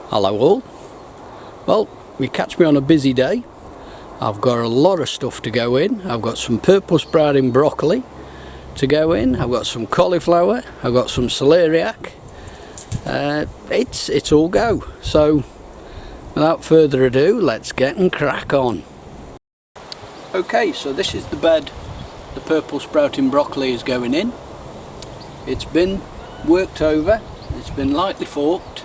Hello all. Well, you catch me on a busy day. I've got a lot of stuff to go in. I've got some purple sprouting broccoli to go in. I've got some cauliflower. I've got some celeriac. It's all go. So without further ado, let's get and crack on. Okay, so this is the bed the purple sprouting broccoli is going in. It's been worked over. It's been lightly forked.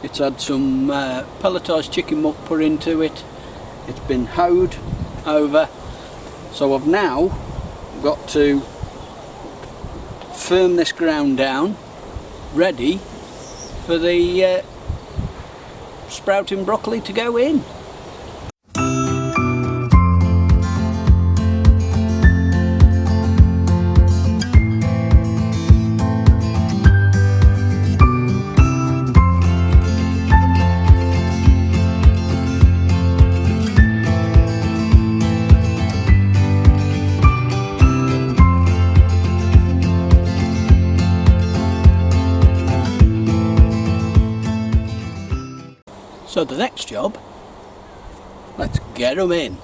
It's had some pelletised chicken muck put into it. It's been hoed over. So I've now got to firm this ground down, ready for the sprouting broccoli to go in. So the next job, let's get them in.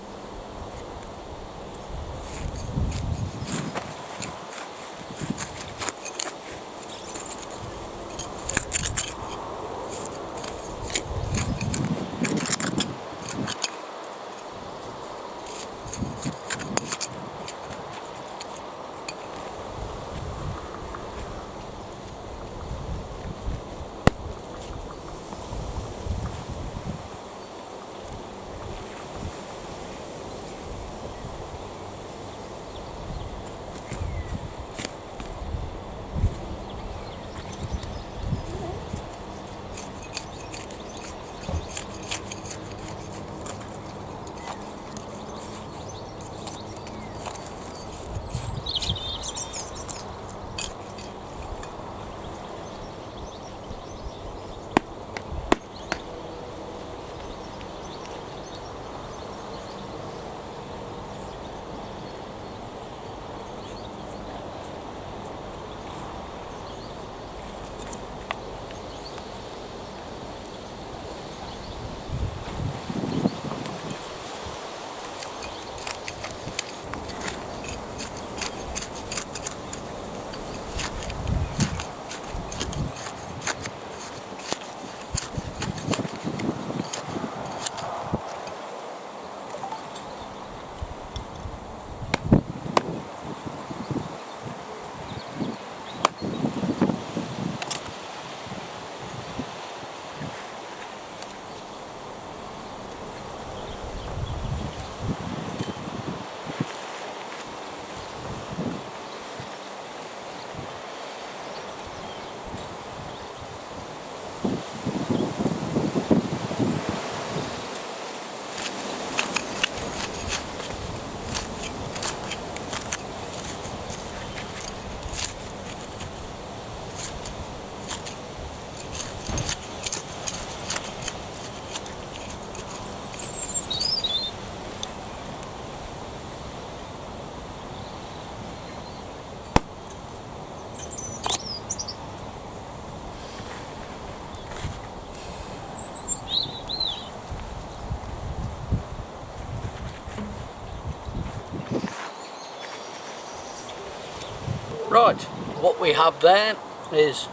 Right, what we have there is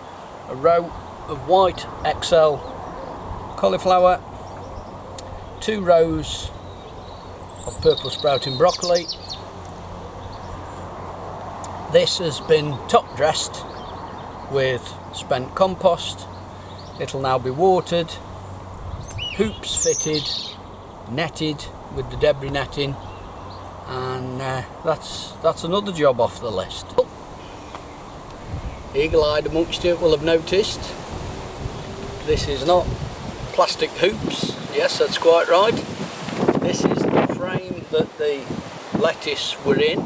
a row of white XL cauliflower, 2 rows of purple sprouting broccoli. This has been top dressed with spent compost. It'll now be watered, hoops fitted, netted with the debris netting, and that's another job off the list. Eagle-eyed amongst you will have noticed this is not plastic hoops. Yes, that's quite right. This is the frame that the lettuce were in,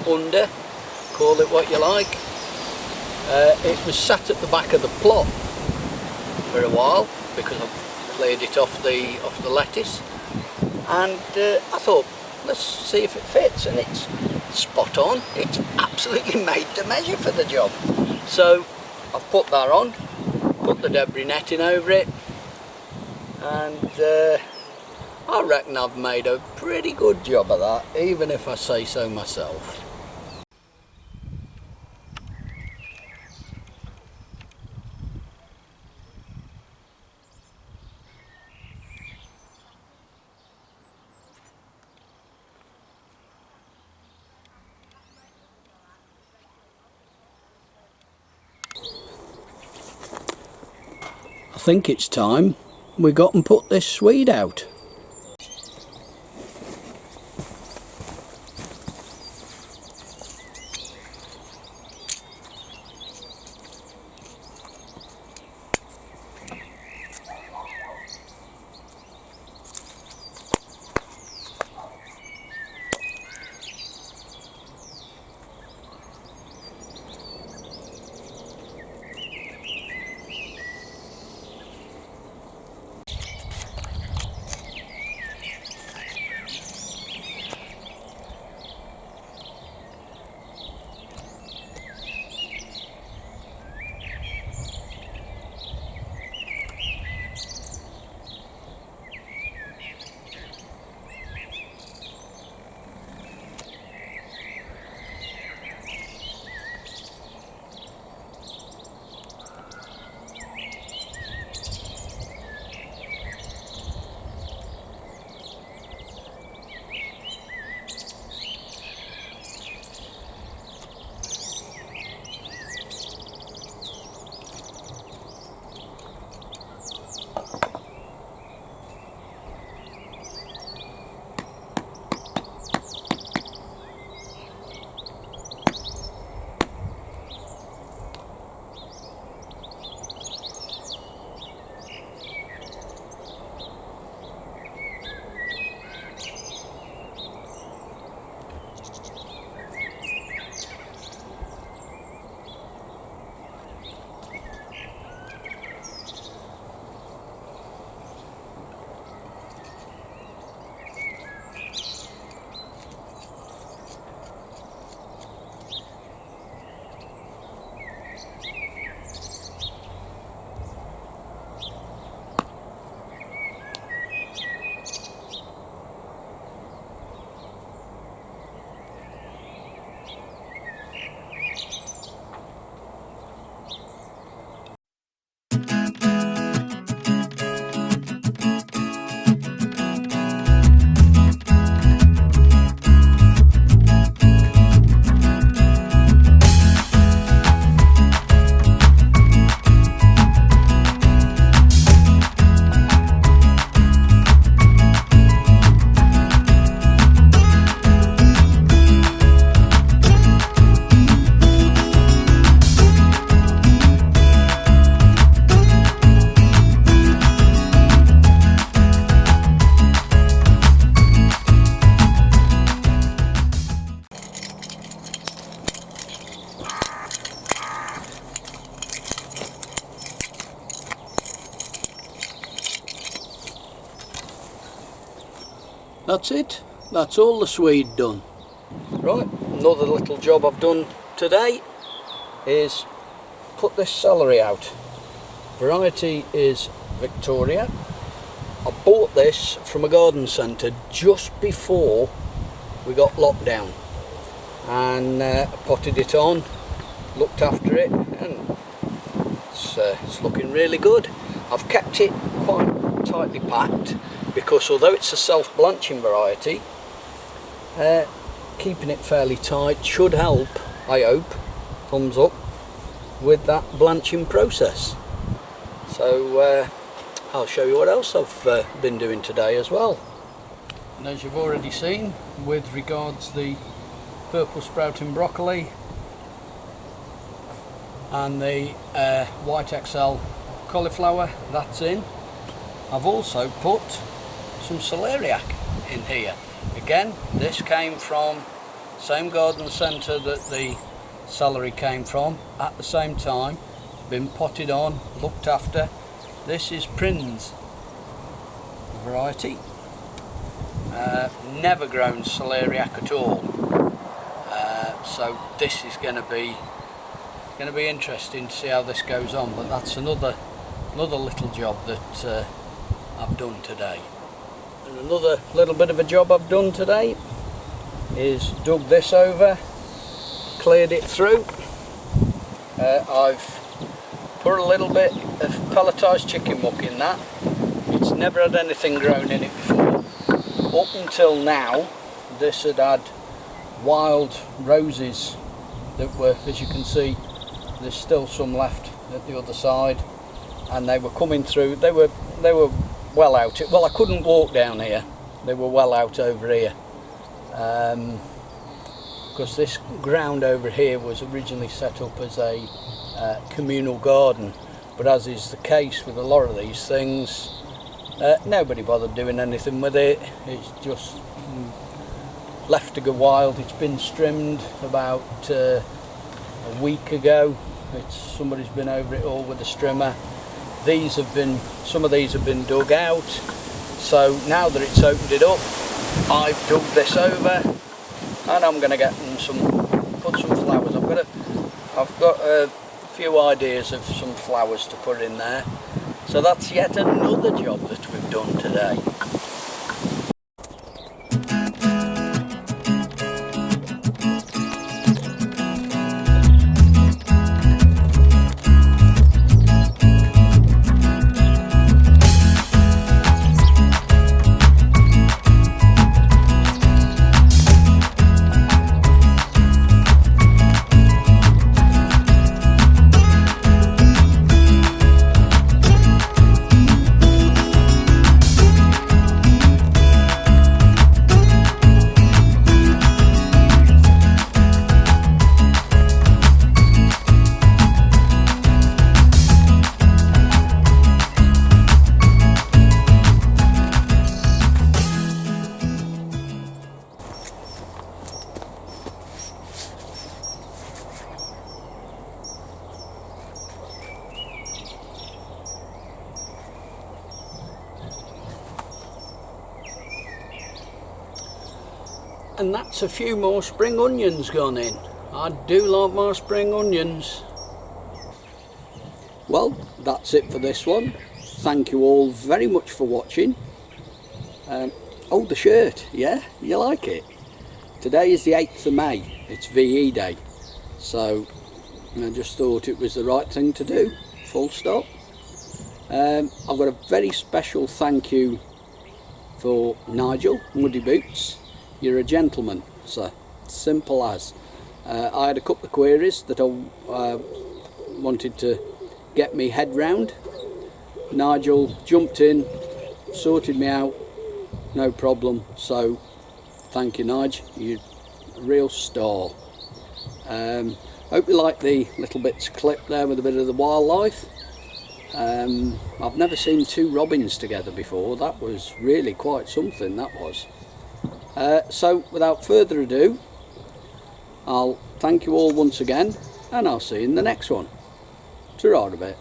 under, call it what you like. It was sat at the back of the plot for a while because I've cleared it off the lettuce, and I thought, let's see if it fits, and it's spot on. It's absolutely made to measure for the job. So I've put that on, put the debris netting over it, and I reckon I've made a pretty good job of that, even if I say so myself. I think it's time we got and put this Swede out. That's it. That's all the Swede done. Right, another little job I've done today is put this celery out. Variety is Victoria. I bought this from a garden centre just before we got locked down, and potted it on, looked after it, and it's looking really good. I've kept it quite tightly packed because although it's a self-blanching variety, keeping it fairly tight should help, I hope, thumbs up, with that blanching process. So I'll show you what else I've been doing today as well. And as you've already seen, with regards the purple sprouting broccoli and the white XL cauliflower, that's in. I've also put some celeriac in here. Again, this came from the same garden centre that the celery came from at the same time. It's been potted on, looked after. This is Prin's variety. Never grown celeriac at all. So this is going to be interesting to see how this goes on. But that's another little job that I've done today. And another little bit of a job I've done today is dug this over, cleared it through. I've put a little bit of pelletised chicken muck in that. It's never had anything grown in it before. Up until now, this had wild roses that were, as you can see, there's still some left at the other side, and they were coming through. They were well out. Well, I couldn't walk down here. They were well out over here, because this ground over here was originally set up as a communal garden, but as is the case with a lot of these things, nobody bothered doing anything with it. It's just left to go wild. It's been trimmed about a week ago. Somebody's been over it all with a strimmer. Some of these have been dug out. So now that it's opened it up, I've dug this over, and I'm going to put some flowers. I've got a few ideas of some flowers to put in there. So that's yet another job that we've done today. And that's a few more spring onions gone in. I do like my spring onions. Well, that's it for this one. Thank you all very much for watching. Oh, the shirt, yeah, you like it? Today is the 8th of May, it's VE Day. So I just thought it was the right thing to do, full stop. I've got a very special thank you for Nigel, Muddy Boots. You're a gentleman, sir. Simple as. I had a couple of queries that I wanted to get me head round. Nigel jumped in, sorted me out, no problem. So, thank you, Nigel. You're a real star. Hope you like the little bits clipped there with a bit of the wildlife. I've never seen two robins together before. That was really quite something, that was. So without further ado, I'll thank you all once again, and I'll see you in the next one. Ta-ra a bit.